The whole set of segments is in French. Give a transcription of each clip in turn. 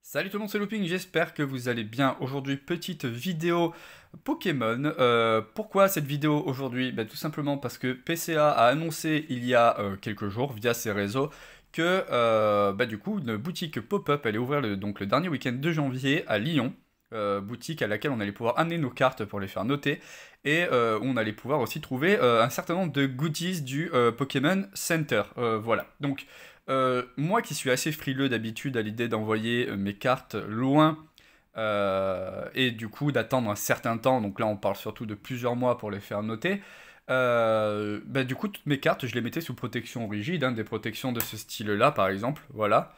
Salut tout le monde, c'est Looping, j'espère que vous allez bien. Aujourd'hui, petite vidéo Pokémon. Pourquoi cette vidéo aujourd'hui? Tout simplement parce que PCA a annoncé il y a quelques jours via ses réseaux que du coup une boutique pop-up allait ouvrir donc le dernier week-end de janvier à Lyon. Boutique à laquelle on allait pouvoir amener nos cartes pour les faire noter et on allait pouvoir aussi trouver un certain nombre de goodies du Pokémon Center. Voilà, donc moi qui suis assez frileux d'habitude à l'idée d'envoyer mes cartes loin et du coup d'attendre un certain temps, donc là on parle surtout de plusieurs mois pour les faire noter, du coup toutes mes cartes je les mettais sous protection rigide, hein, des protections de ce style-là par exemple, voilà,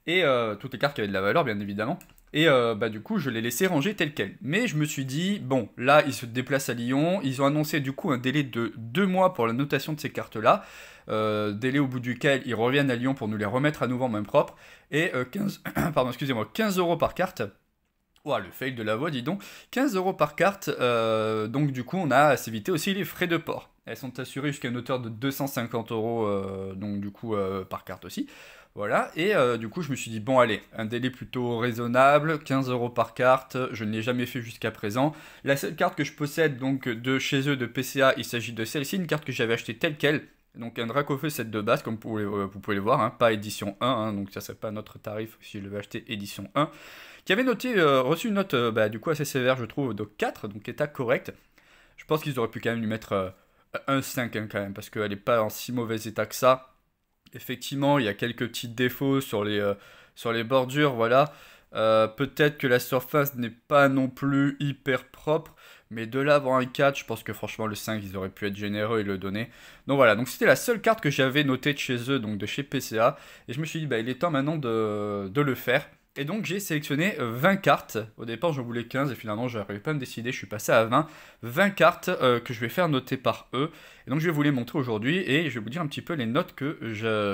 et toutes les cartes qui avaient de la valeur bien évidemment. Et du coup, je les laissais ranger telles quelles. Mais je me suis dit, bon, là, ils se déplacent à Lyon. Ils ont annoncé du coup un délai de 2 mois pour la notation de ces cartes-là. Délai au bout duquel ils reviennent à Lyon pour nous les remettre à nouveau en main propre. Et 15, pardon, excusez-moi, 15 euros par carte. Ouah, le fail de la voix, dis donc. 15 euros par carte. Donc du coup, on a à s'éviter aussi les frais de port. Elles sont assurées jusqu'à une hauteur de 250 euros, donc du coup, par carte aussi. Voilà, et du coup je me suis dit, bon allez, un délai plutôt raisonnable, 15 euros par carte, je ne l'ai jamais fait jusqu'à présent. La seule carte que je possède donc de chez eux, de PCA, il s'agit de celle-ci, une carte que j'avais achetée telle quelle, donc un Dracofeu set de base, comme vous pouvez le voir, hein, pas édition 1, hein, donc ça serait pas notre tarif si je l'avais acheté édition 1, qui avait reçu une note du coup assez sévère je trouve, de 4, donc état correct. Je pense qu'ils auraient pu quand même lui mettre un 5 hein, quand même, parce qu'elle n'est pas en si mauvais état que ça. Effectivement, il y a quelques petits défauts sur les bordures, voilà. Peut-être que la surface n'est pas non plus hyper propre, mais de là avoir un 4, je pense que franchement le 5, ils auraient pu être généreux et le donner. Donc voilà, donc c'était la seule carte que j'avais notée de chez eux, donc de chez PCA, et je me suis dit, il est temps maintenant de le faire. Et donc j'ai sélectionné 20 cartes. Au départ j'en voulais 15 et finalement je n'arrivais pas à me décider, je suis passé à 20. 20 cartes que je vais faire noter par eux. Et donc je vais vous les montrer aujourd'hui et je vais vous dire un petit peu les notes que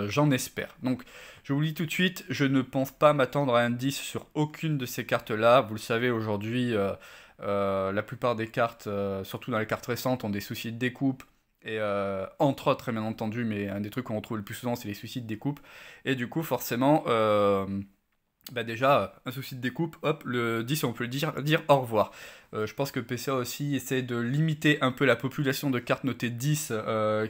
j'en espère. Donc je vous le dis tout de suite, je ne pense pas m'attendre à un 10 sur aucune de ces cartes-là. Vous le savez aujourd'hui, la plupart des cartes, surtout dans les cartes récentes, ont des soucis de découpe. Et entre autres, bien entendu, mais un des trucs qu'on retrouve le plus souvent, c'est les soucis de découpe. Et du coup, forcément, déjà, un souci de découpe, hop, le 10, on peut dire au revoir. Je pense que PCA aussi essaie de limiter un peu la population de cartes notées 10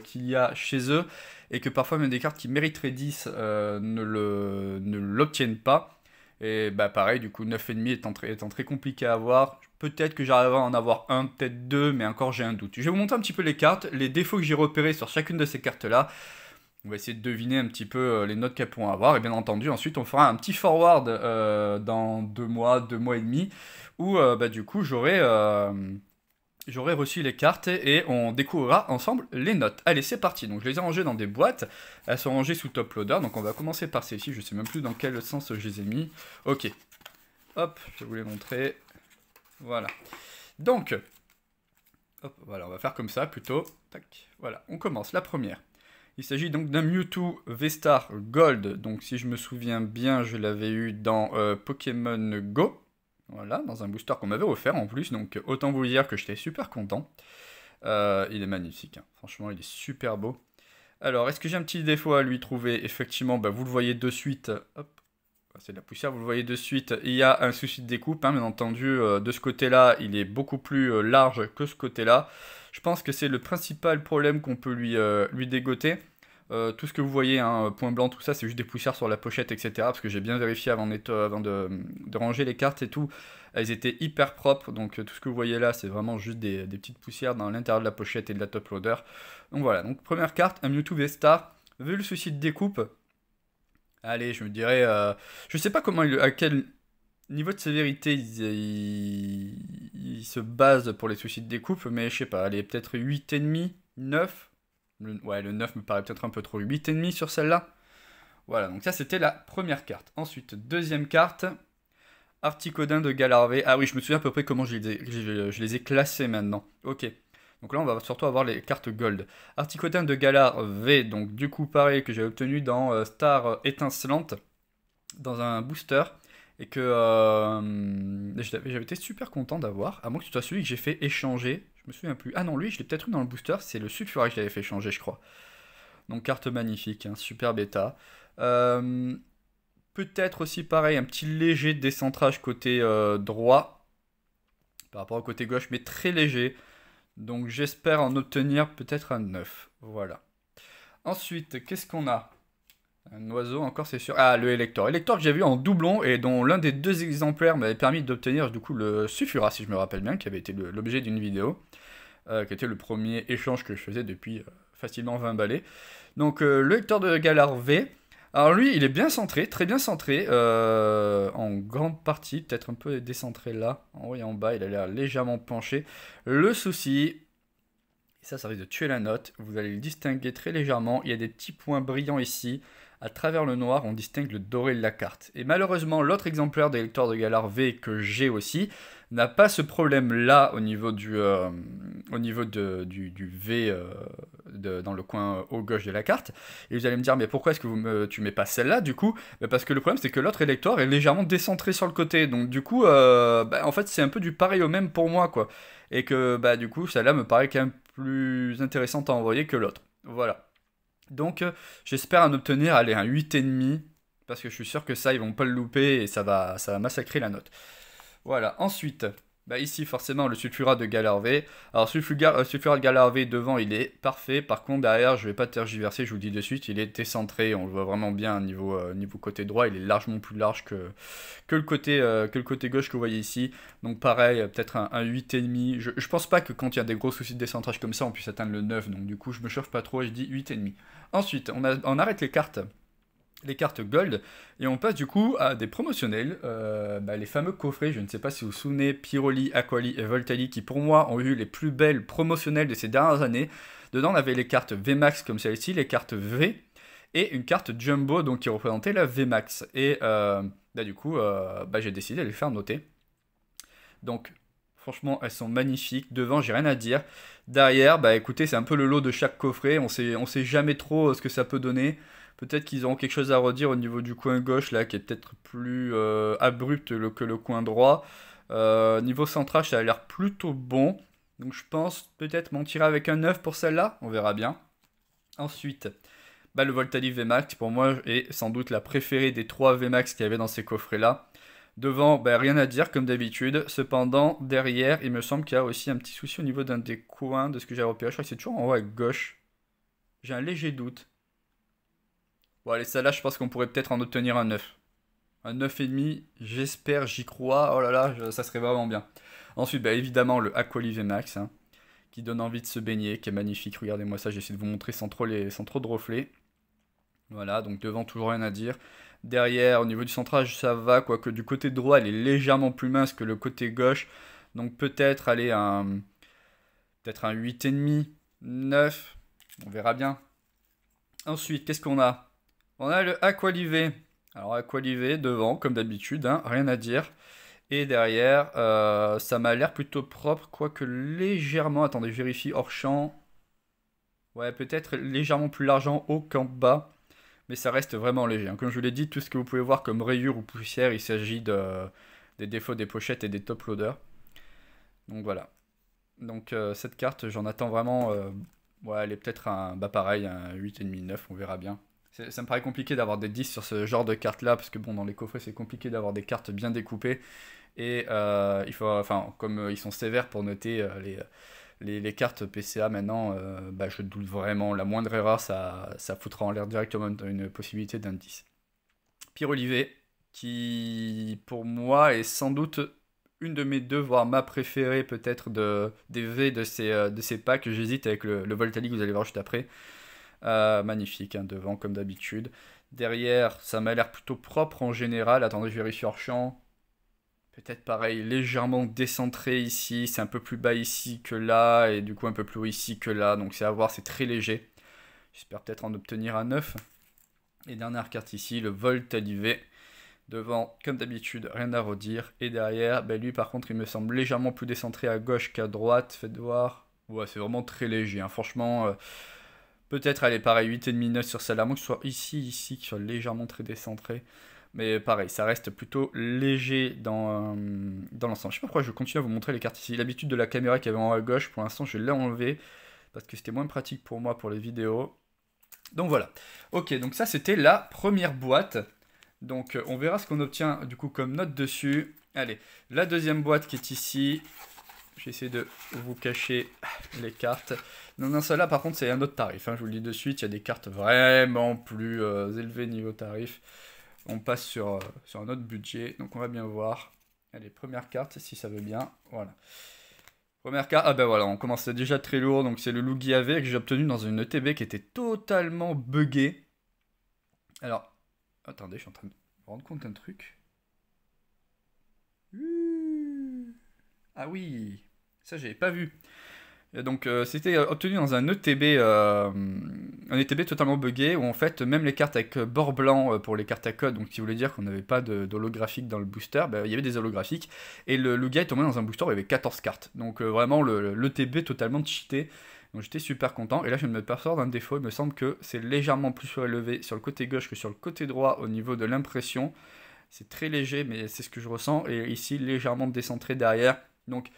qu'il y a chez eux, et que parfois même des cartes qui mériteraient 10 ne l'obtiennent pas. Et pareil, du coup, 9,5 étant très compliqué à avoir. Peut-être que j'arriverai à en avoir un, peut-être deux, mais encore j'ai un doute. Je vais vous montrer un petit peu les cartes, les défauts que j'ai repérés sur chacune de ces cartes-là. On va essayer de deviner un petit peu les notes qu'elles pourront avoir. Et bien entendu, ensuite, on fera un petit forward dans 2 mois et demi, où du coup, j'aurai reçu les cartes et on découvrira ensemble les notes. Allez, c'est parti. Donc, je les ai rangées dans des boîtes. Elles sont rangées sous top loader. Donc, on va commencer par celle-ci. Je sais même plus dans quel sens je les ai mis. Ok. Hop, je vais vous les montrer. Voilà. Donc, hop, voilà, on va faire comme ça plutôt. Tac. Voilà, on commence. La première. Il s'agit donc d'un Mewtwo V-Star Gold, donc si je me souviens bien, je l'avais eu dans Pokémon Go, voilà, dans un booster qu'on m'avait offert en plus, donc autant vous dire que j'étais super content. Il est magnifique, hein. Franchement il est super beau. Alors, est-ce que j'ai un petit défaut à lui trouver? Effectivement, vous le voyez de suite, hop, c'est de la poussière, vous le voyez de suite, il y a un souci de découpe, hein, bien entendu, de ce côté-là, il est beaucoup plus large que ce côté-là. Je pense que c'est le principal problème qu'on peut lui dégoter. Tout ce que vous voyez, hein, point blanc, tout ça, c'est juste des poussières sur la pochette, etc. Parce que j'ai bien vérifié avant de ranger les cartes et tout. Elles étaient hyper propres, donc tout ce que vous voyez là, c'est vraiment juste des petites poussières dans l'intérieur de la pochette et de la top loader. Donc voilà, donc première carte, un Mewtwo V-Star. Vu le souci de découpe, allez, je me dirais... je sais pas à quel niveau de sévérité il se base pour les soucis de découpe, mais je sais pas, allez, peut-être 8,5, 9. Ouais, le 9 me paraît peut-être un peu trop. 8,5 sur celle-là. Voilà, donc ça c'était la première carte. Ensuite, deuxième carte, Articodin de Galarvé. Ah oui, je me souviens à peu près comment je les ai classés maintenant. Ok. Donc là, on va surtout avoir les cartes Gold. Articodin de Galar V, donc du coup pareil que j'ai obtenu dans Star Étincelante, dans un booster. Et que j'avais été super content d'avoir, à moins que ce soit celui que j'ai fait échanger. Je me souviens plus. Ah non, lui, je l'ai peut-être eu dans le booster. C'est le Sulfurai que je l'avais fait échanger, je crois. Donc, carte magnifique, hein, super bêta. Peut-être aussi pareil, un petit léger décentrage côté droit par rapport au côté gauche, mais très léger. Donc j'espère en obtenir peut-être un 9. Voilà. Ensuite, qu'est-ce qu'on a? Un oiseau encore, c'est sûr. Ah, le Elector. Elector que j'ai vu en doublon et dont l'un des 2 exemplaires m'avait permis d'obtenir du coup le Sulfura, si je me rappelle bien, qui avait été l'objet d'une vidéo, qui était le premier échange que je faisais depuis facilement 20 balais. Donc le Elector de Galar V. Alors lui, il est bien centré, très bien centré, en grande partie, peut-être un peu décentré là, en haut et en bas, il a l'air légèrement penché. Le souci, et ça risque de tuer la note, vous allez le distinguer très légèrement, il y a des petits points brillants ici, à travers le noir, on distingue le doré de la carte. Et malheureusement, l'autre exemplaire des lecteurs de Galar V que j'ai aussi n'a pas ce problème-là au niveau du V dans le coin haut gauche de la carte. Et vous allez me dire, mais pourquoi est-ce que tu mets pas celle-là du coup? Parce que le problème, c'est que l'autre électeur est légèrement décentré sur le côté. Donc du coup, en fait, c'est un peu du pareil au même pour moi, quoi. Et que du coup, celle-là me paraît quand même plus intéressante à envoyer que l'autre. Voilà. Donc j'espère en obtenir allez, un 8,5 parce que je suis sûr que ça ils vont pas le louper et ça va massacrer la note. Voilà, ensuite, ici forcément le Sulfura de Galar V. Alors Sulfura de Galar V devant il est parfait, par contre derrière je vais pas tergiverser, je vous le dis de suite, il est décentré, on le voit vraiment bien niveau côté droit, il est largement plus large que le côté gauche que vous voyez ici. Donc pareil, peut-être un 8,5. Je pense pas que quand il y a des gros soucis de décentrage comme ça, on puisse atteindre le 9, donc du coup je me chauffe pas trop et je dis 8,5. Ensuite, on arrête les cartes Gold, et on passe du coup à des promotionnels, les fameux coffrets, je ne sais pas si vous vous souvenez, Pyroli, Aquali et Voltali, qui pour moi ont eu les plus belles promotionnelles de ces dernières années. Dedans on avait les cartes VMAX comme celle-ci, les cartes V, et une carte Jumbo donc qui représentait la VMAX. Et du coup, j'ai décidé de les faire noter. Donc franchement, elles sont magnifiques. Devant, j'ai rien à dire. Derrière, écoutez, c'est un peu le lot de chaque coffret. On sait jamais trop ce que ça peut donner. Peut-être qu'ils auront quelque chose à redire au niveau du coin gauche, là, qui est peut-être plus abrupt que le coin droit. Niveau centrage, ça a l'air plutôt bon. Donc je pense peut-être m'en tirer avec un 9 pour celle-là. On verra bien. Ensuite, le Voltali VMAX, pour moi, est sans doute la préférée des 3 VMAX qu'il y avait dans ces coffrets-là. Devant, rien à dire comme d'habitude. Cependant, derrière, il me semble qu'il y a aussi un petit souci au niveau d'un des coins de ce que j'ai repéré. Je crois que c'est toujours en haut à gauche. J'ai un léger doute. Bon, allez, celle-là, je pense qu'on pourrait peut-être en obtenir un 9. Un 9,5, j'espère, j'y crois. Oh là là, ça serait vraiment bien. Ensuite, évidemment, le Aquali VMAX, hein, qui donne envie de se baigner, qui est magnifique. Regardez-moi ça, j'essaie de vous montrer sans trop de reflets. Voilà, donc devant, toujours rien à dire. Derrière, au niveau du centrage, ça va, quoique du côté droit, elle est légèrement plus mince que le côté gauche. Donc peut-être aller peut-être un 8,5, 9, on verra bien. Ensuite, qu'est-ce qu'on a? On a le Aqualivé. Alors Aqualivé devant, comme d'habitude, hein, rien à dire. Et derrière, ça m'a l'air plutôt propre, quoique légèrement, attendez, je vérifie, hors champ. Ouais, peut-être légèrement plus large en haut qu'en bas. Mais ça reste vraiment léger. Hein. Comme je vous l'ai dit, tout ce que vous pouvez voir comme rayures ou poussière, il s'agit des défauts des pochettes et des top loaders. Donc voilà. Donc cette carte, j'en attends vraiment... elle est peut-être pareil, un 8,5, 9, on verra bien. Ça me paraît compliqué d'avoir des 10 sur ce genre de carte-là, parce que bon, dans les coffrets, c'est compliqué d'avoir des cartes bien découpées. Et il faut, comme ils sont sévères pour noter les cartes PCA maintenant, je doute vraiment. La moindre erreur, ça foutra en l'air directement une possibilité d'un 10. Pyrolivé, qui pour moi est sans doute une de mes 2, voire ma préférée peut-être des V de ces packs. J'hésite avec le Voltali que vous allez voir juste après. Magnifique, hein, devant comme d'habitude. Derrière, ça m'a l'air plutôt propre en général. Attendez, je vérifie hors champ. Peut-être pareil, légèrement décentré ici, c'est un peu plus bas ici que là, et du coup un peu plus haut ici que là, donc c'est à voir, c'est très léger. J'espère peut-être en obtenir un 9. Et dernière carte ici, le Voltalivé. Devant, comme d'habitude, rien à redire. Et derrière, lui par contre, il me semble légèrement plus décentré à gauche qu'à droite. Faites voir. Ouais, c'est vraiment très léger, hein. Franchement, peut-être, allez, pareil, 8,5, 9 sur celle-là. Moi, que ce soit ici, qui soit légèrement très décentré. Mais pareil, ça reste plutôt léger dans l'ensemble. Je sais pas pourquoi je continue à vous montrer les cartes ici. L'habitude de la caméra qui avait en haut à gauche, pour l'instant je l'ai enlevé parce que c'était moins pratique pour moi pour les vidéos. Donc voilà. Ok, donc ça c'était la première boîte Donc on verra ce qu'on obtient du coup comme note dessus. Allez, la deuxième boîte qui est ici. J'essaie de vous cacher les cartes. Non, celle-là par contre c'est un autre tarif, hein, je vous le dis de suite. Il y a des cartes vraiment plus élevées niveau tarif. On passe sur un autre budget, donc on va bien voir. Allez, première carte, si ça veut bien. Voilà. Première carte, ah ben voilà, on commence déjà très lourd. Donc c'est le Lugia AV que j'ai obtenu dans une ETB qui était totalement buggée. Alors, attendez, je suis en train de me rendre compte d'un truc. Ah oui, ça j'avais pas vu. Et donc c'était obtenu dans un ETB totalement buggé où en fait même les cartes avec bord blanc pour les cartes à code, donc qui voulait dire qu'on n'avait pas d'holographique dans le booster, bah, il y avait des holographiques et le Lugia est tombé dans un booster où il y avait 14 cartes. Donc vraiment l'ETB totalement cheaté. Donc j'étais super content et là je viens de me percevoir d'un défaut, il me semble que c'est légèrement plus élevé sur le côté gauche que sur le côté droit au niveau de l'impression. C'est très léger mais c'est ce que je ressens et ici légèrement décentré derrière. Donc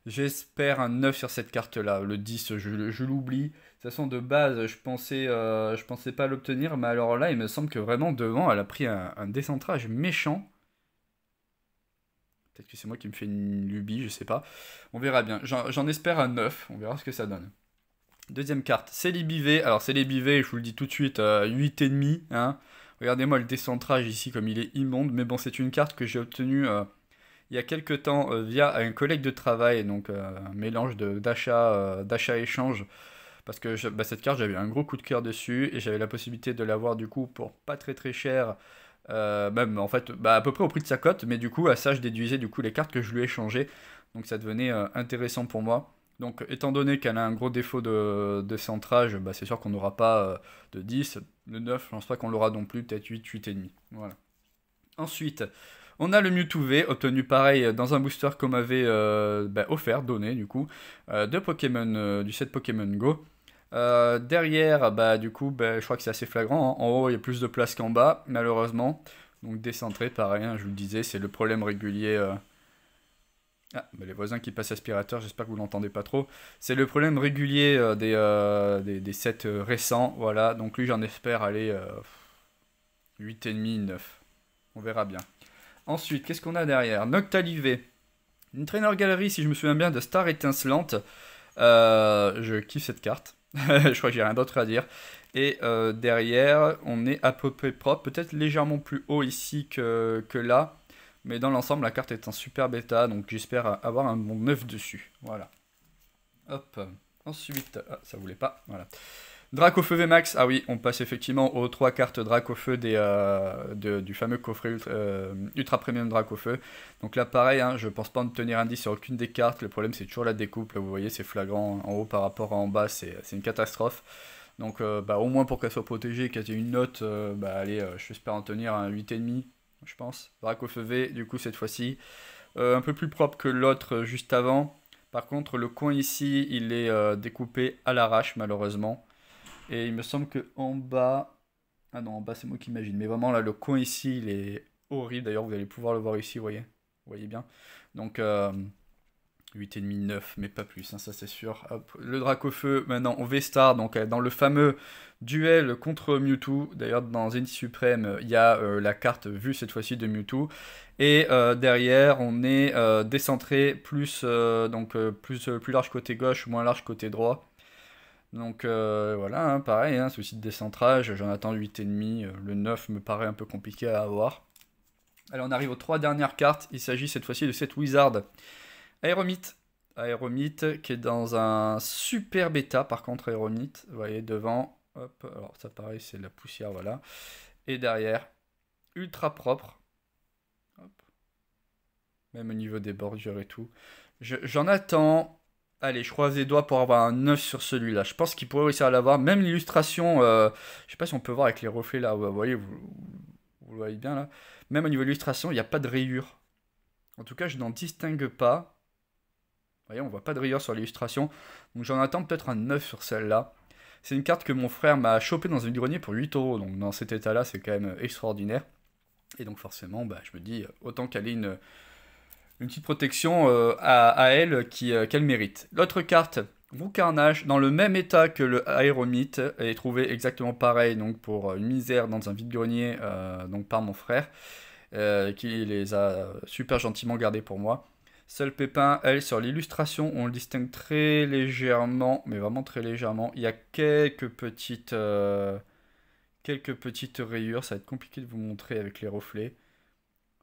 j'espère un 9 sur cette carte-là. Le 10, je l'oublie. De toute façon, de base, je pensais pas l'obtenir. Mais alors là, il me semble que vraiment, devant, elle a pris un décentrage méchant. Peut-être que c'est moi qui me fais une lubie, je sais pas. On verra bien. J'en espère un 9. On verra ce que ça donne. Deuxième carte, Célibivé. Alors, Célibivé, je vous le dis tout de suite, 8,5. Hein. Regardez-moi le décentrage ici, comme il est immonde. Mais bon, c'est une carte que j'ai obtenue... il y a quelques temps via un collègue de travail, donc un mélange d'achat-échange, parce que cette carte j'avais un gros coup de cœur dessus et j'avais la possibilité de l'avoir du coup pour pas très très cher, même en fait à peu près au prix de sa cote, mais du coup à ça je déduisais du coup les cartes que je lui ai changées, donc ça devenait intéressant pour moi. Donc étant donné qu'elle a un gros défaut de centrage, c'est sûr qu'on n'aura pas de 10, de 9, je pense pas qu'on l'aura non plus, peut-être 8, 8,5. Voilà. Ensuite, on a le Mewtwo V, obtenu pareil dans un booster qu'on m'avait offert, donné du coup, de Pokémon, du set Pokémon Go. Derrière, du coup, je crois que c'est assez flagrant, hein. En haut, il y a plus de place qu'en bas, malheureusement. Donc décentré, pareil, hein, je vous le disais, c'est le problème régulier. Ah, les voisins qui passent aspirateur, j'espère que vous l'entendez pas trop. C'est le problème régulier des sets récents, voilà. Donc lui, j'en espère aller 8,5, 9. On verra bien. Ensuite, qu'est-ce qu'on a derrière? Noctalivé. Une trainer galerie, si je me souviens bien, de Star étincelante. Je kiffe cette carte. Je crois que j'ai rien d'autre à dire. Et derrière, on est à peu près propre. Peut-être légèrement plus haut ici que là. Mais dans l'ensemble, la carte est en super bêta. Donc j'espère avoir un bon 9 dessus. Voilà. Hop. Ensuite, ah, ça voulait pas. Voilà. Dracofeu VMAX, ah oui, on passe effectivement aux 3 cartes Dracofeu du fameux coffret Ultra Premium Dracofeu. Donc là pareil, hein, je pense pas en obtenir un 10 sur aucune des cartes, le problème c'est toujours la découpe, là vous voyez c'est flagrant en haut par rapport à en bas, c'est une catastrophe. Donc au moins pour qu'elle soit protégée, qu'elle ait une note, allez, j'espère en tenir un 8,5, je pense. Dracofeu V, du coup cette fois-ci, un peu plus propre que l'autre juste avant. Par contre le coin ici, il est découpé à l'arrache malheureusement. Et il me semble que en bas... Ah non, en bas c'est moi qui imagine. Mais vraiment là, le coin ici, il est horrible. D'ailleurs, vous allez pouvoir le voir ici, vous voyez. Vous voyez bien. Donc 8,5, 9, mais pas plus, hein, ça c'est sûr. Hop. Le Dracofeu, maintenant, on V-Star. Donc dans le fameux duel contre Mewtwo. D'ailleurs, dans Zenith Supreme, il y a la carte vue cette fois-ci de Mewtwo. Et derrière, on est décentré, plus large côté gauche, moins large côté droit. Donc voilà, hein, pareil, hein, souci de décentrage, j'en attends 8,5, le 9 me paraît un peu compliqué à avoir. Allez, on arrive aux 3 dernières cartes, il s'agit cette fois-ci de cette Wizard. Aéromite, qui est dans un super bêta par contre Aéromite, vous voyez devant, hop, alors ça pareil c'est la poussière, voilà. Et derrière, ultra propre, hop. Même au niveau des bordures et tout. J'en attends... Allez, je croise les doigts pour avoir un 9 sur celui-là. Je pense qu'il pourrait réussir à l'avoir. Même l'illustration, je sais pas si on peut voir avec les reflets là. Vous voyez, vous le voyez bien là. Même au niveau de l'illustration, il n'y a pas de rayures. En tout cas, je n'en distingue pas. Vous voyez, on voit pas de rayures sur l'illustration. Donc j'en attends peut-être un 9 sur celle-là. C'est une carte que mon frère m'a chopée dans un grenier pour 8 euros. Donc dans cet état-là, c'est quand même extraordinaire. Et donc forcément, je me dis, autant qu'elle ait une petite protection à elle qu'elle mérite. L'autre carte, Carnage, dans le même état que le Aéromite, est trouvé exactement pareil, donc pour une misère dans un vide-grenier, donc par mon frère, qui les a super gentiment gardés pour moi. Seul pépin, elle, sur l'illustration, on le distingue très légèrement, mais vraiment très légèrement. Il y a quelques petites rayures, ça va être compliqué de vous montrer avec les reflets.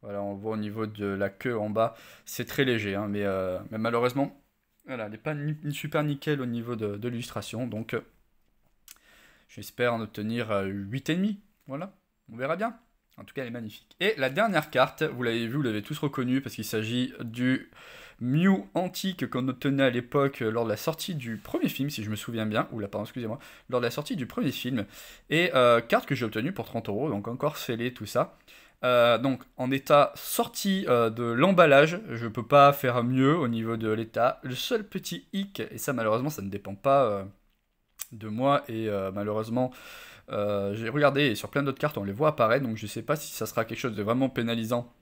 Voilà, on voit au niveau de la queue en bas, c'est très léger, hein, mais malheureusement, voilà, elle n'est pas super nickel au niveau de l'illustration, donc j'espère en obtenir 8,5. Voilà, on verra bien. En tout cas, elle est magnifique. Et la dernière carte, vous l'avez vu, vous l'avez tous reconnu, parce qu'il s'agit du Mew antique qu'on obtenait à l'époque lors de la sortie du premier film, si je me souviens bien, ou là, pardon, excusez-moi, lors de la sortie du premier film. Et carte que j'ai obtenue pour 30 €, donc encore scellée, tout ça. Donc en état sorti de l'emballage, je peux pas faire mieux au niveau de l'état. Le seul petit hic, et ça malheureusement ça ne dépend pas de moi, et malheureusement j'ai regardé et sur plein d'autres cartes on les voit apparaître, donc je sais pas si ça sera quelque chose de vraiment pénalisant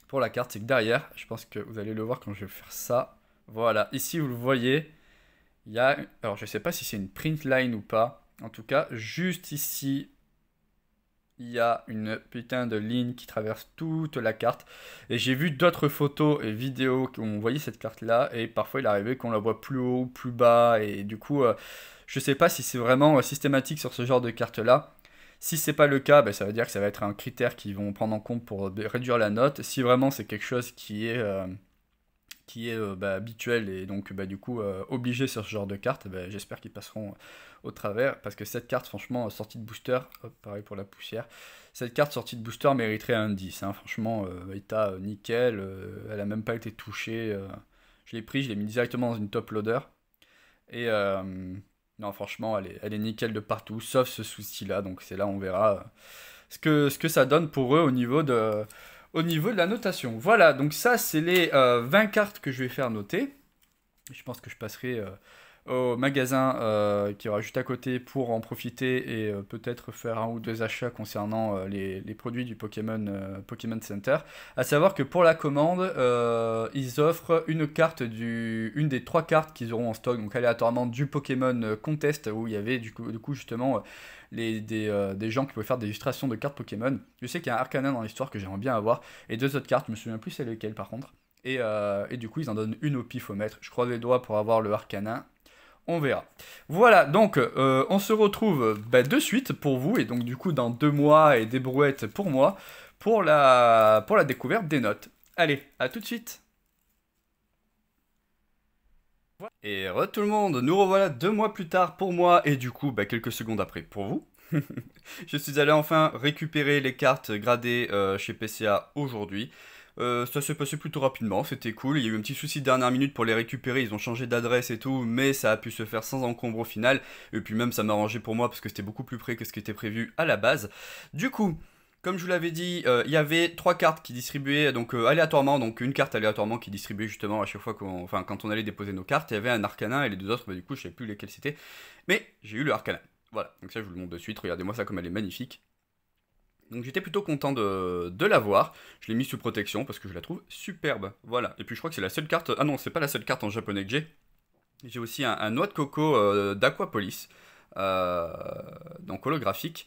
pour la carte, c'est que derrière, je pense que vous allez le voir quand je vais faire ça, voilà, ici vous le voyez, il y a, alors je sais pas si c'est une print line ou pas, en tout cas juste ici, il y a une putain de ligne qui traverse toute la carte. Et j'ai vu d'autres photos et vidéos où on voyait cette carte là. Et parfois il arrivait qu'on la voit plus haut ou plus bas. Et du coup, je sais pas si c'est vraiment systématique sur ce genre de carte là. Si c'est pas le cas, ben, ça veut dire que ça va être un critère qu'ils vont prendre en compte pour réduire la note. Si vraiment c'est quelque chose qui est bah, habituel et donc bah, du coup obligé sur ce genre de carte, bah, j'espère qu'ils passeront au travers, parce que cette carte franchement sortie de booster, hop, pareil pour la poussière, cette carte sortie de booster mériterait un 10, hein, franchement état nickel, elle a même pas été touchée, je l'ai pris, je l'ai mis directement dans une top loader, et non franchement elle est nickel de partout, sauf ce souci là, donc c'est là on verra ce que ça donne pour eux au niveau de la notation. Voilà, donc ça, c'est les 20 cartes que je vais faire noter. Je pense que je passerai au magasin qui aura juste à côté pour en profiter et peut-être faire un ou deux achats concernant les produits du Pokémon Center. À savoir que pour la commande, ils offrent une des 3 cartes qu'ils auront en stock, donc aléatoirement du Pokémon Contest, où il y avait du coup justement des gens qui pouvaient faire des illustrations de cartes Pokémon. Je sais qu'il y a un Arcanin dans l'histoire que j'aimerais bien avoir, et 2 autres cartes, je me souviens plus c'est lesquelles par contre. Et du coup, ils en donnent une au pifomètre. Je croise les doigts pour avoir le Arcanin. On verra. Voilà, donc on se retrouve de suite pour vous, et donc du coup dans 2 mois et des brouettes pour moi, pour la découverte des notes. Allez, à tout de suite. Et tout le monde, nous revoilà 2 mois plus tard pour moi, et du coup quelques secondes après pour vous. Je suis allé enfin récupérer les cartes gradées chez PCA aujourd'hui. Ça s'est passé plutôt rapidement, c'était cool. Il y a eu un petit souci de dernière minute pour les récupérer, ils ont changé d'adresse et tout, mais ça a pu se faire sans encombre au final. Et puis même ça m'a arrangé pour moi parce que c'était beaucoup plus près que ce qui était prévu à la base. Du coup, comme je vous l'avais dit, il y avait 3 cartes qui distribuaient donc aléatoirement, donc une carte aléatoirement qui distribuait justement à chaque fois quand on allait déposer nos cartes. Il y avait un Arcanin et les 2 autres, du coup je sais plus lesquels c'était, mais j'ai eu le Arcanin. Voilà, donc ça je vous le montre de suite, regardez-moi ça comme elle est magnifique. Donc j'étais plutôt content de l'avoir. Je l'ai mis sous protection parce que je la trouve superbe. Voilà. Et puis je crois que c'est la seule carte. Ah non, c'est pas la seule carte en japonais que j'ai. J'ai aussi un noix de coco d'Aquapolis. Donc holographique.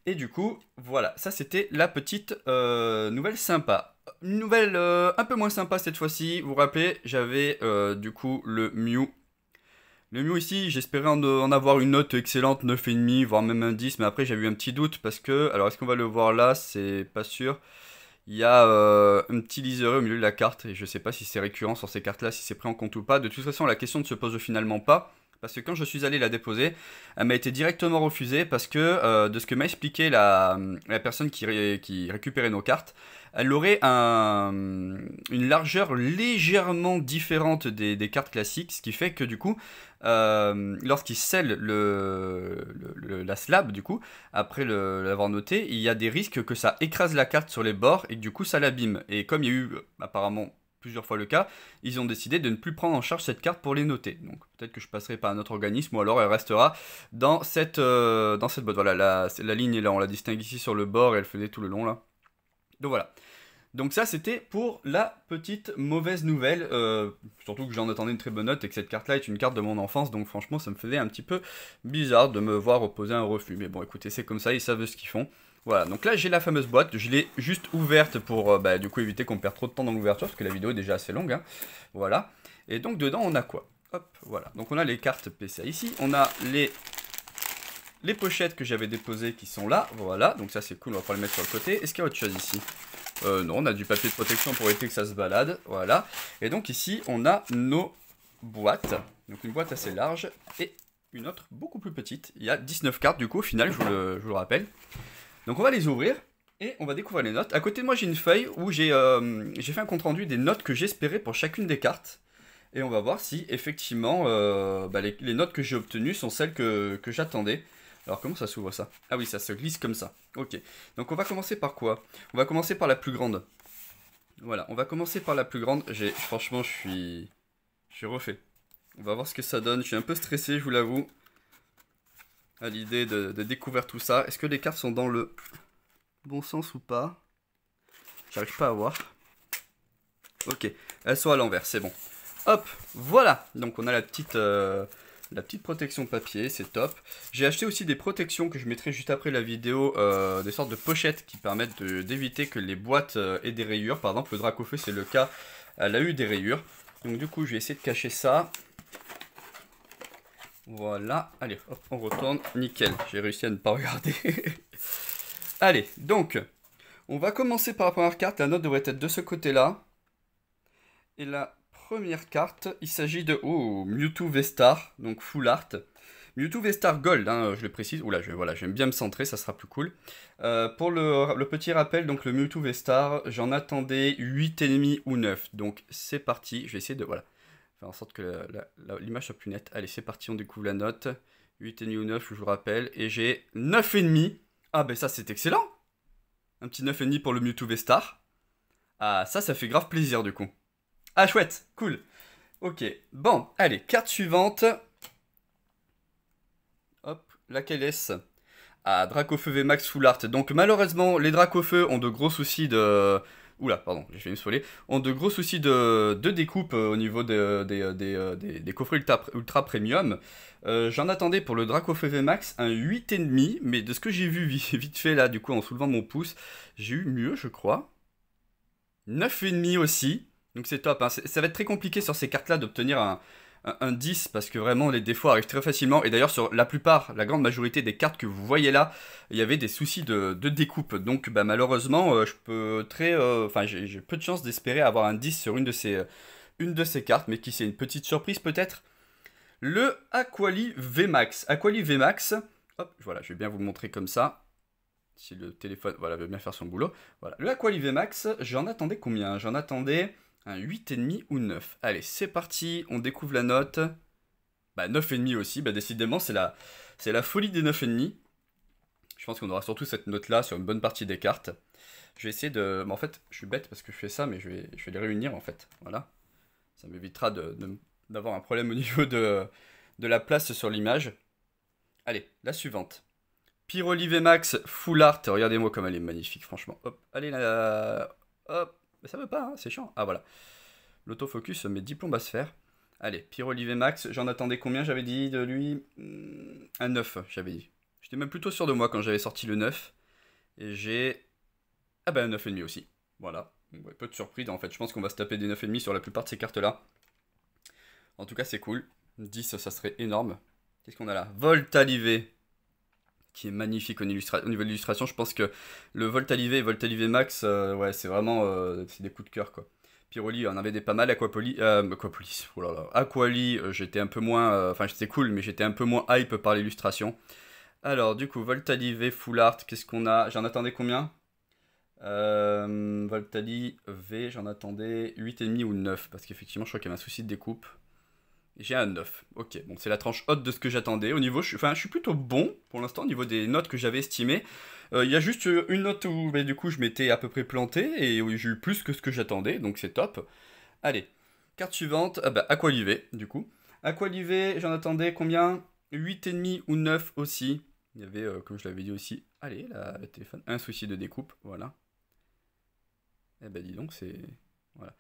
Et du coup, voilà. Ça c'était la petite nouvelle sympa. Une nouvelle un peu moins sympa cette fois-ci. Vous vous rappelez, j'avais du coup le Mew. Le Mew ici, j'espérais en avoir une note excellente, 9,5, voire même un 10, mais après j'avais eu un petit doute parce que, alors est-ce qu'on va le voir là? C'est pas sûr. Il y a un petit liseré au milieu de la carte, et je sais pas si c'est récurrent sur ces cartes-là, si c'est pris en compte ou pas. De toute façon, la question ne se pose finalement pas, parce que quand je suis allé la déposer, elle m'a été directement refusée, parce que de ce que m'a expliqué la personne qui récupérait nos cartes, elle aurait une largeur légèrement différente des cartes classiques, ce qui fait que du coup, lorsqu'il scelle la slab, du coup, après l'avoir noté, il y a des risques que ça écrase la carte sur les bords et que du coup ça l'abîme. Et comme il y a eu apparemment plusieurs fois le cas, ils ont décidé de ne plus prendre en charge cette carte pour les noter. Donc peut-être que je passerai par un autre organisme ou alors elle restera dans cette boîte. Voilà, la ligne est là, on la distingue ici sur le bord et elle faisait tout le long là. Donc voilà. Donc ça, c'était pour la petite mauvaise nouvelle. Surtout que j'en attendais une très bonne note et que cette carte-là est une carte de mon enfance. Donc franchement, ça me faisait un petit peu bizarre de me voir opposer un refus. Mais bon, écoutez, c'est comme ça, ils savent ce qu'ils font. Voilà, donc là, j'ai la fameuse boîte. Je l'ai juste ouverte pour du coup éviter qu'on perde trop de temps dans l'ouverture. Parce que la vidéo est déjà assez longue. Hein. Voilà. Et donc dedans, on a quoi? Hop, voilà. Donc on a les cartes PCA ici. On a les pochettes que j'avais déposées qui sont là. Voilà, donc ça c'est cool, on va pouvoir les mettre sur le côté. Est-ce qu'il y a autre chose ici? Non, on a du papier de protection pour éviter que ça se balade. Voilà. Et donc ici, on a nos boîtes. Donc une boîte assez large et une autre beaucoup plus petite. Il y a 19 cartes du coup au final, je vous le rappelle. Donc on va les ouvrir et on va découvrir les notes. À côté de moi, j'ai une feuille où j'ai fait un compte rendu des notes que j'espérais pour chacune des cartes. Et on va voir si effectivement les notes que j'ai obtenues sont celles que j'attendais. Alors comment ça s'ouvre ça? Ah oui, ça se glisse comme ça. Ok. Donc on va commencer par quoi? On va commencer par la plus grande. Voilà, on va commencer par la plus grande. Franchement, je suis refait. On va voir ce que ça donne. Je suis un peu stressé, je vous l'avoue, à l'idée de découvrir tout ça. Est-ce que les cartes sont dans le bon sens ou pas? J'arrive pas à voir. Ok, elles sont à l'envers, c'est bon. Hop, voilà. Donc on a la petite protection papier, c'est top. J'ai acheté aussi des protections que je mettrai juste après la vidéo, des sortes de pochettes qui permettent d'éviter que les boîtes aient des rayures. Par exemple, le Dracofeu, c'est le cas, elle a eu des rayures. Donc du coup, je vais essayer de cacher ça. Voilà, allez, hop, on retourne, nickel. J'ai réussi à ne pas regarder. Allez, donc, on va commencer par la première carte. La note devrait être de ce côté-là. Et la première carte, il s'agit de Mewtwo V-Star, donc full art. Mewtwo V-Star Gold, hein, je le précise. Oula, voilà, j'aime bien me centrer, ça sera plus cool. Pour le petit rappel, donc le Mewtwo V-Star, j'en attendais 8,5 ou 9. Donc c'est parti, je vais essayer de faire en sorte que l'image soit plus nette. Allez, c'est parti, on découvre la note. 8,5 ou 9, je vous rappelle. Et j'ai 9,5. Ah ben ça c'est excellent. Un petit 9,5 pour le Mewtwo V-Star. Ah ça fait grave plaisir du coup. Ah chouette, cool. Ok, bon, allez, carte suivante. Hop, laquelle est-ce? Ah, Dracofeu VMAX Full Art. Donc malheureusement, les Dracofeu ont de gros soucis de... Oula, pardon, j'ai fait une spoiler. Ont de gros soucis de découpe au niveau des coffrets ultra premium. J'en attendais pour le Dracofeu VMAX un 8,5, mais de ce que j'ai vu vite fait là, du coup, en soulevant mon pouce, j'ai eu mieux, je crois. 9,5 aussi. Donc c'est top, hein. Ça va être très compliqué sur ces cartes-là d'obtenir un 10 parce que vraiment les défauts arrivent très facilement. Et d'ailleurs sur la plupart, la grande majorité des cartes que vous voyez là, il y avait des soucis de découpe. Donc malheureusement, j'ai peu de chance d'espérer avoir un 10 sur une de ces cartes. Mais qui c'est, une petite surprise peut-être? Le Aquali VMAX. Aquali VMAX, hop, voilà, je vais bien vous le montrer comme ça. Si le téléphone, voilà, veut bien faire son boulot. Voilà, le Aquali VMAX, j'en attendais combien? J'en attendais un 8,5 ou 9. Allez, c'est parti, on découvre la note. 9,5 aussi, décidément, c'est la folie des 9,5. Je pense qu'on aura surtout cette note-là sur une bonne partie des cartes. Je vais essayer de... en fait, je suis bête parce que je fais ça, mais je vais les réunir, en fait. Voilà. Ça m'évitera d'avoir un problème au niveau de la place sur l'image. Allez, la suivante. Pyroli VMAX Full Art. Regardez-moi comme elle est magnifique, franchement. Hop, allez là. Hop. Mais ça veut pas, hein, c'est chiant. Ah voilà. L'autofocus met 10 plombes à se faire. Allez, Pyroli VMAX. J'en attendais combien, j'avais dit de lui? Un 9, j'avais dit. J'étais même plutôt sûr de moi quand j'avais sorti le 9. Et j'ai... Ah un 9,5 aussi. Voilà. Donc, peu de surprise, en fait. Je pense qu'on va se taper des 9,5 sur la plupart de ces cartes-là. En tout cas, c'est cool. 10, ça serait énorme. Qu'est-ce qu'on a là? Voltalivé, qui est magnifique au niveau de l'illustration. Je pense que le Voltalivé et Voltalivé Max, ouais, c'est vraiment c'est des coups de cœur, quoi. Pyroli, on avait des pas mal. Aquapolis, oh là là. Aquali, j'étais un peu moins... Enfin, c'était cool, mais j'étais un peu moins hype par l'illustration. Alors, du coup, Voltalivé Full Art, qu'est-ce qu'on a? J'en attendais combien? Voltalivé, j'en attendais 8,5 ou 9, parce qu'effectivement, je crois qu'il y avait un souci de découpe. J'ai un 9. Ok, bon, c'est la tranche haute de ce que j'attendais. Au niveau, je suis plutôt bon pour l'instant au niveau des notes que j'avais estimées. Il y a juste une note où du coup je m'étais à peu près planté et où j'ai eu plus que ce que j'attendais, donc c'est top. Allez, carte suivante, Aqualivé du coup. Aqualivé, j'en attendais combien? 8,5 ou 9 aussi. Il y avait, comme je l'avais dit aussi, allez, le téléphone, un souci de découpe, voilà. Eh ben dis donc, c'est... Voilà.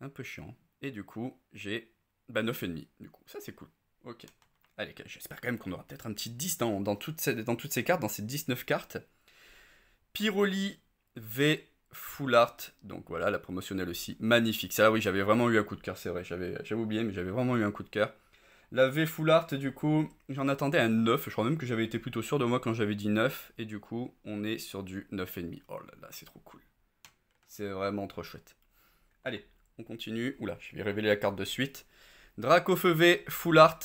Un peu chiant. Et du coup, j'ai 9,5. Du coup, ça c'est cool. Ok. Allez, j'espère quand même qu'on aura peut-être un petit 10 dans toutes ces cartes, dans ces 19 cartes. Pyroli V Full Art. Donc voilà, la promotionnelle aussi. Magnifique. Ça, oui, j'avais vraiment eu un coup de cœur, c'est vrai. J'avais oublié, mais j'avais vraiment eu un coup de cœur. La V Full Art, du coup, j'en attendais un 9. Je crois même que j'avais été plutôt sûr de moi quand j'avais dit 9. Et du coup, on est sur du 9,5. Oh là là, c'est trop cool. C'est vraiment trop chouette. Allez, on continue. Oula, je vais révéler la carte de suite. Dracofeu V Full Art.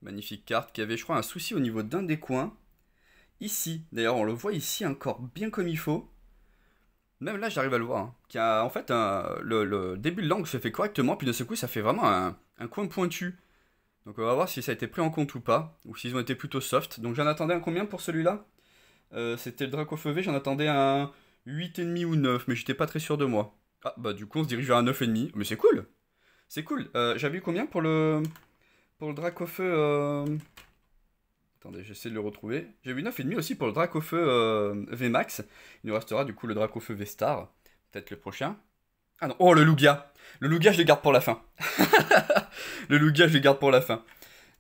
Magnifique carte qui avait, je crois, un souci au niveau d'un des coins. Ici, d'ailleurs, on le voit ici encore bien comme il faut. Même là, j'arrive à le voir. Hein. Qui a, en fait, le début de l'angle se fait correctement, puis de ce coup, ça fait vraiment un coin pointu. Donc, on va voir si ça a été pris en compte ou pas, ou s'ils ont été plutôt soft. Donc, j'en attendais un combien pour celui-là? C'était le Dracofeu V, j'en attendais un 8,5 ou 9, mais j'étais pas très sûr de moi. Ah, bah, du coup, on se dirige vers un 9,5. Mais c'est cool! C'est cool. J'avais eu combien pour le Dracofeu Attendez, j'essaie de le retrouver. J'ai eu 9,5 aussi pour le Dracofeu VMAX. Il nous restera du coup le Dracofeu V-Star. Peut-être le prochain. Ah non, oh le Lugia. Le Lugia, je le garde pour la fin. Le Lugia, je le garde pour la fin.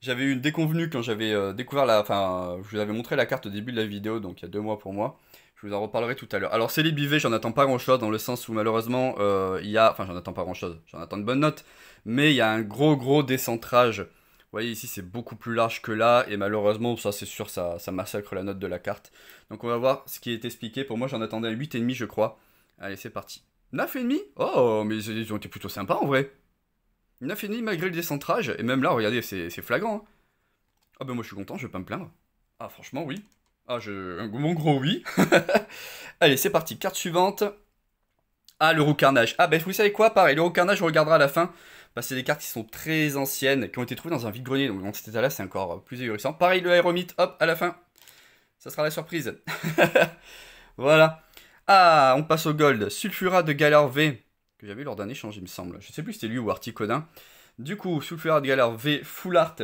J'avais eu une déconvenue quand j'avais découvert la... Enfin, je vous avais montré la carte au début de la vidéo, donc il y a 2 mois pour moi. Je vous en reparlerai tout à l'heure. Alors, Célib IV, j'en attends pas grand-chose, dans le sens où malheureusement, il y a... Enfin, j'en attends pas grand-chose, j'en attends de bonnes notes. Mais il y a un gros décentrage. Vous voyez, ici, c'est beaucoup plus large que là. Et malheureusement, ça, c'est sûr, ça massacre la note de la carte. Donc, on va voir ce qui est expliqué. Pour moi, j'en attendais un 8,5, je crois. Allez, c'est parti. 9,5? Oh, mais ils ont été plutôt sympas, en vrai. 9,5 malgré le décentrage. Et même là, regardez, c'est flagrant. Hein. Ah ben moi je suis content, je vais pas me plaindre. Ah franchement oui. Ah mon gros oui. Allez c'est parti, carte suivante. Ah le roux carnage. Ah ben vous savez quoi, pareil, le roux carnage on regardera à la fin. Bah, c'est des cartes qui sont très anciennes, qui ont été trouvées dans un vide-grenier, donc dans cet état là c'est encore plus ahurissant. Pareil le aéromite, hop, à la fin. Ça sera la surprise. Voilà. Ah, on passe au gold. Sulfurat de Galar V, que j'avais eu lors d'un échange il me semble. Je sais plus si c'était lui ou Articodin. Du coup, Sulfurat de Galar V, Full Art.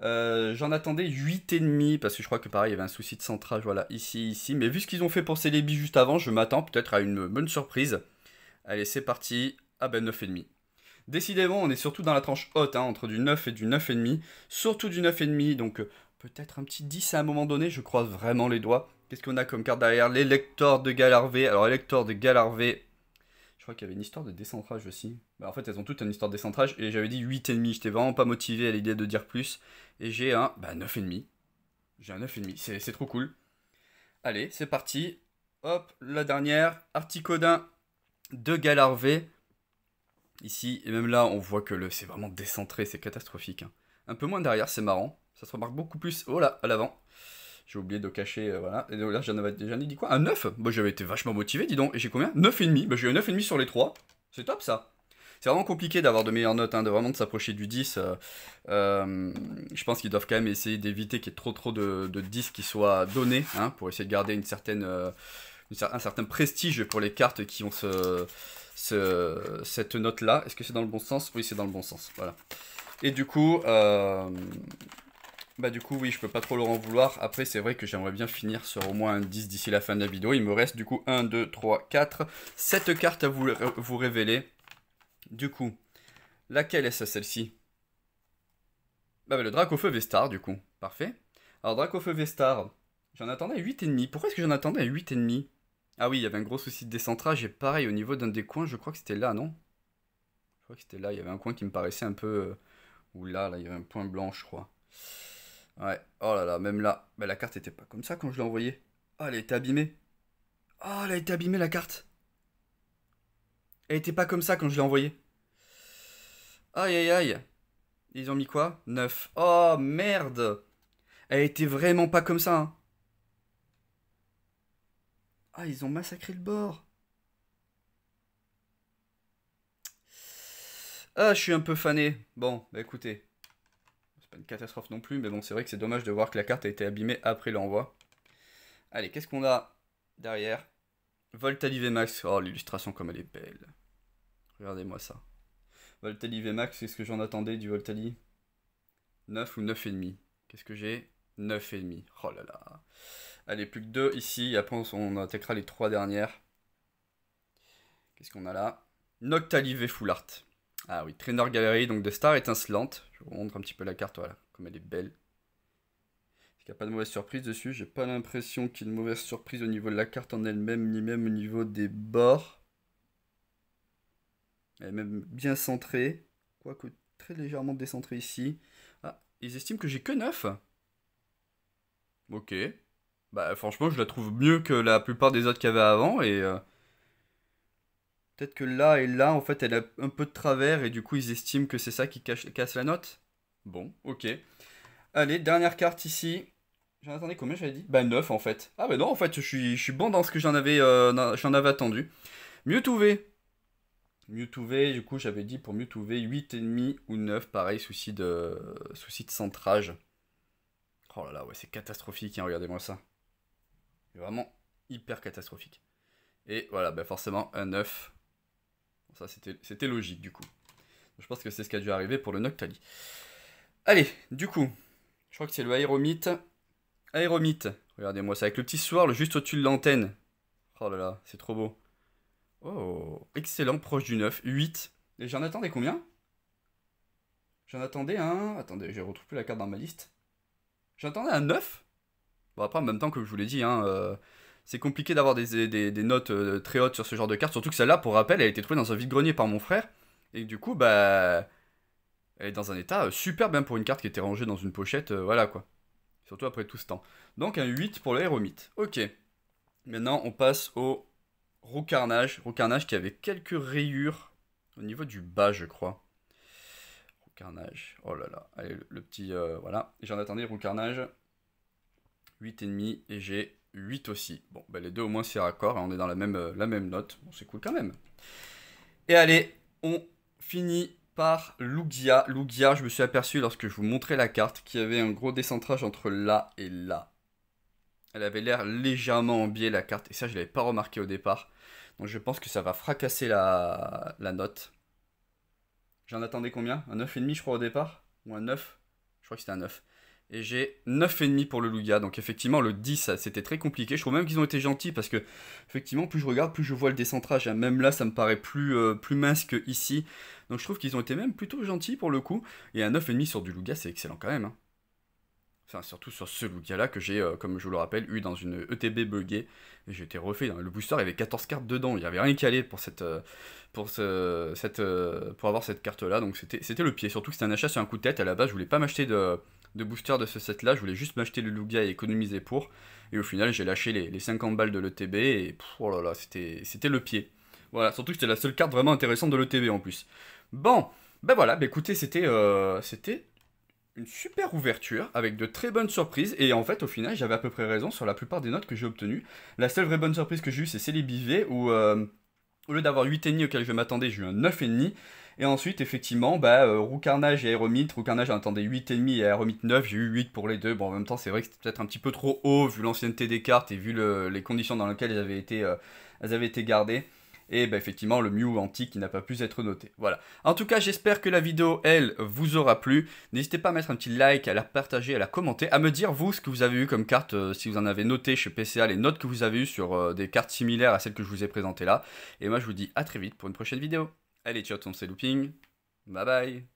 J'en attendais 8,5 parce que je crois que pareil il y avait un souci de centrage, voilà, ici, mais vu ce qu'ils ont fait pour Celebi juste avant, je m'attends peut-être à une bonne surprise. Allez c'est parti, ah ben 9,5. Décidément on est surtout dans la tranche haute, hein, entre du 9 et du 9,5, surtout du 9,5, donc peut-être un petit 10 à un moment donné, je croise vraiment les doigts. Qu'est-ce qu'on a comme carte derrière? L'élector de Galar V, alors l'élector de Galar V, je crois qu'il y avait une histoire de décentrage aussi. Bah, en fait, elles ont toutes une histoire de décentrage. Et j'avais dit 8,5. J'étais vraiment pas motivé à l'idée de dire plus. Et j'ai un 9,5. J'ai un 9,5. C'est trop cool. Allez, c'est parti. Hop, la dernière. Articodin de Galar V. Ici, et même là, on voit que c'est vraiment décentré. C'est catastrophique. Hein. Un peu moins derrière, c'est marrant. Ça se remarque beaucoup plus. Oh là, à l'avant. J'ai oublié de cacher, voilà. Et là, j'en ai dit quoi? Un 9? Bah, j'avais été vachement motivé, dis donc. Et j'ai combien? 9,5. Bah, j'ai eu un 9,5 sur les 3. C'est top, ça. C'est vraiment compliqué d'avoir de meilleures notes, hein, de vraiment de s'approcher du 10. Je pense qu'ils doivent quand même essayer d'éviter qu'il y ait trop de 10 qui soient donnés, hein, pour essayer de garder un certain prestige pour les cartes qui ont cette note-là. Est-ce que c'est dans le bon sens? Oui, c'est dans le bon sens, voilà. Et du coup, bah du coup oui je peux pas trop leur en vouloir. Après c'est vrai que j'aimerais bien finir sur au moins un 10 d'ici la fin de la vidéo. Il me reste du coup 1, 2, 3, 4, 7 cartes à vous révéler. Du coup, laquelle est-ce celle-ci? Bah le Dracofeu V-Star du coup. Parfait. Alors Dracofeu V-Star, j'en attendais à 8,5. Pourquoi est-ce que j'en attendais à 8,5? Ah oui il y avait un gros souci de décentrage et pareil au niveau d'un des coins je crois que c'était là non? Je crois que c'était là, il y avait un coin qui me paraissait un peu... Ou là il y avait un point blanc je crois. Ouais, oh là là, même là, bah, la carte était pas comme ça quand je l'ai envoyée. Oh, elle a été abîmée. Oh, elle a été abîmée la carte. Elle était pas comme ça quand je l'ai envoyée. Aïe aïe aïe. Ils ont mis quoi? 9. Oh merde. Elle était vraiment pas comme ça. Hein. Ah, ils ont massacré le bord. Ah, je suis un peu fané. Bon, bah écoutez. C'est pas une catastrophe non plus, mais bon, c'est vrai que c'est dommage de voir que la carte a été abîmée après l'envoi. Allez, qu'est-ce qu'on a derrière? Voltali VMAX. Oh, l'illustration comme elle est belle. Regardez-moi ça. Voltali VMAX, qu'est-ce que j'en attendais du Voltali? 9 ou 9,5. Qu'est-ce que j'ai? 9,5. Oh là là. Allez, plus que 2 ici, et après on attaquera les 3 dernières. Qu'est-ce qu'on a là? Noctali V Full Art. Ah oui, Trainer Gallery, donc de Star étincelante. Je vous montre un petit peu la carte, voilà, comme elle est belle. Il n'y a pas de mauvaise surprise dessus. J'ai pas l'impression qu'il y ait une mauvaise surprise au niveau de la carte en elle-même, ni même au niveau des bords. Elle est même bien centrée. Quoique très légèrement décentrée ici. Ah, ils estiment que j'ai que 9. Ok. Bah franchement, je la trouve mieux que la plupart des autres qu'il y avait avant. Et peut-être que là et là, en fait, elle a un peu de travers. Et du coup, ils estiment que c'est ça qui casse la note. Bon, ok. Allez, dernière carte ici. J'en attendais combien j'avais dit? Bah 9 en fait. Ah bah non, en fait, je suis bon dans ce que j'en avais attendu. Mewtwo V. Mewtwo V, du coup, j'avais dit pour Mewtwo V, 8,5 ou 9, pareil, souci de centrage. Oh là là, ouais, c'est catastrophique, hein, regardez-moi ça. C'est vraiment hyper catastrophique. Et voilà, bah forcément, un 9. Bon, ça, c'était logique, du coup. Je pense que c'est ce qui a dû arriver pour le Noctali. Allez, du coup, je crois que c'est le Aéromite. Aéromite, regardez-moi ça, avec le petit soir juste au-dessus de l'antenne. Oh là là, c'est trop beau. Oh, excellent, proche du 9, 8. Et j'en attendais combien? J'en attendais un... Attendez, je retrouve plus la carte dans ma liste. J'en attendais un 9. Bon, après, en même temps, comme je vous l'ai dit, hein, c'est compliqué d'avoir des notes très hautes sur ce genre de carte. Surtout que celle-là, pour rappel, elle a été trouvée dans un vide-grenier par mon frère. Et du coup, bah... Elle est dans un état super bien pour une carte qui était rangée dans une pochette, voilà quoi. Surtout après tout ce temps. Donc un 8 pour l'aéromite. Ok. Maintenant, on passe au Roucarnage. Roucarnage qui avait quelques rayures au niveau du bas, je crois. Roucarnage. Oh là là. Allez, le petit... voilà. J'en attendais Roucarnage. 8,5 et j'ai 8 aussi. Bon, bah les deux au moins c'est raccord. On est dans la même note. Bon, c'est cool quand même. Et allez, on finit par Lugia. Lugia, je me suis aperçu lorsque je vous montrais la carte qu'il y avait un gros décentrage entre là et là. Elle avait l'air légèrement en biais la carte, et ça je ne l'avais pas remarqué au départ. Donc je pense que ça va fracasser la note. J'en attendais combien? Un 9,5 je crois au départ? Ou un 9? Je crois que c'était un 9. Et j'ai 9,5 pour le Lugia. Donc effectivement le 10 c'était très compliqué. Je trouve même qu'ils ont été gentils parce que effectivement plus je regarde, plus je vois le décentrage. Même là ça me paraît plus mince que ici. Donc je trouve qu'ils ont été même plutôt gentils pour le coup. Et un 9,5 sur du Lugia c'est excellent quand même. Hein. Enfin, surtout sur ce Lugia-là que j'ai, comme je vous le rappelle, eu dans une ETB buggée. Et j'ai été refait. Le booster, il y avait 14 cartes dedans. Il n'y avait rien qui allait pour, pour avoir cette carte-là. Donc c'était le pied. Surtout que c'était un achat sur un coup de tête. À la base, je voulais pas m'acheter de booster de ce set-là. Je voulais juste m'acheter le Lugia et économiser pour. Et au final, j'ai lâché les 50 balles de l'ETB. Et oh là là, c'était le pied. Voilà, surtout que c'était la seule carte vraiment intéressante de l'ETB en plus. Bon, ben voilà, ben écoutez, c'était une super ouverture avec de très bonnes surprises et en fait au final j'avais à peu près raison sur la plupart des notes que j'ai obtenues. La seule vraie bonne surprise que j'ai eue c'est Celebi où au lieu d'avoir 8,5 auquel je m'attendais j'ai eu un 9,5 et ensuite effectivement Roucarnage et Aéromite, Roucarnage j'attendais 8,5 et Aéromite 9, j'ai eu 8 pour les deux. Bon en même temps c'est vrai que c'était peut-être un petit peu trop haut vu l'ancienneté des cartes et vu les conditions dans lesquelles elles avaient été gardées. Et bah effectivement le Mew antique qui n'a pas pu être noté. Voilà. En tout cas j'espère que la vidéo elle vous aura plu. N'hésitez pas à mettre un petit like, à la partager, à la commenter, à me dire vous ce que vous avez eu comme carte, si vous en avez noté chez PCA, les notes que vous avez eues sur des cartes similaires à celles que je vous ai présentées là. Et moi je vous dis à très vite pour une prochaine vidéo. Allez ciao, c'est Looping. Bye bye.